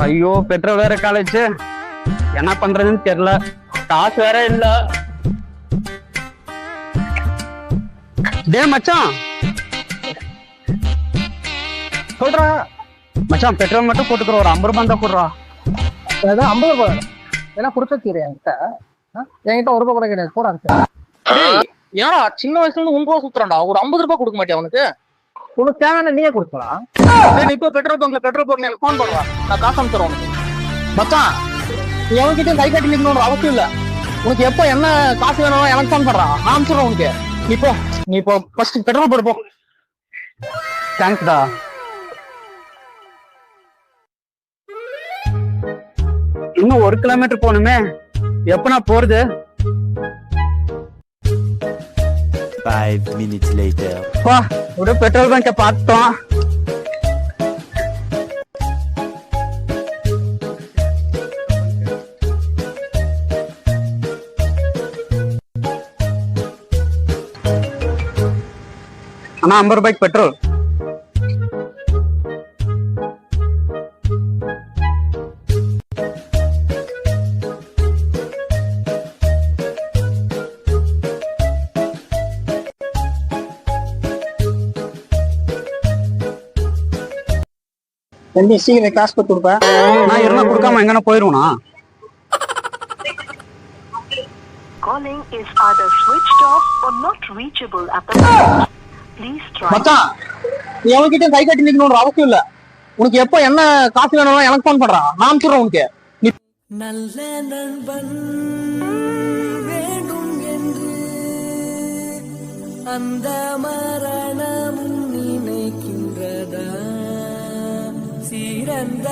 ஐயோ பெட்ரோல் வேற காலேஜ், என்ன பண்றதுன்னு தெரியல. காசு வேற இல்ல. டே மச்சான், சொல்றா. மச்சான் பெட்ரோல் மட்டும் போட்டுக்கிற, ஒரு 50 ரூபாய் தான் போடுறா. ஏதாவது 50 ரூபாய் ஏன்னா கொடுத்த தீர என்கிட்ட. என்கிட்ட 1 ரூபாய் கூட கிடையாது, போடா. ஏன்னா சின்ன வயசுல இருந்து 1 ரூபா சுத்துறான்டா, ஒரு 50 ரூபாய் கொடுக்க மாட்டேன் அவனுக்கு. உனக்கு தேவையான நீயே கொடுக்கலாம். இப்போ பெட்ரோல் பங்க்ல எனக்கு ஃபோன் பண்ணுவா, நான் காசு அனுப்பிச்சுறேன் உனக்கு. மச்சான், நீ அவன்கிட்ட கை கட்டி நிக்கணும்னு அவசியம் இல்ல. உனக்கு எப்போ என்ன காசு வேணும் எனக்கு ஃபோன் பண்றான், நான் அனுப்பிச்சுறேன் உனக்கு. நீ இப்போ ஃபர்ஸ்ட் பெட்ரோல் போட்டு போ. தேங்க்ஸ்டா. இன்னும் 1 கிலோமீட்டர் போகணுமே, எப்ப நான் போறது? 5 minutes later. வா, ஒரு பெட்ரோல் பங்க பார்த்தோம். அண்ணா 50 ரூபாய்க்கு பெட்ரோல். தம்பி சீக்கிரம் காசு கொடுத்து கொடுப்பேன். நான் இருந்தா கொடுக்காம எங்கன்னா போயிருவா. Calling is either switched off or not reachable at the moment. Please try. மச்சான், நீ அவன்கிட்ட கை கட்டி நிக்கணும்னு அவசியம் இல்ல. உனக்கு எப்போ என்ன காசு வேணும் எனக்கு ஃபோன் பண்றான், நான் அனுப்பிச்சுறேன் உனக்கு. நல்ல நண்பன் வேண்டும் என்று அந்த மரணமும் நினைக்கின்றதா? சிறந்த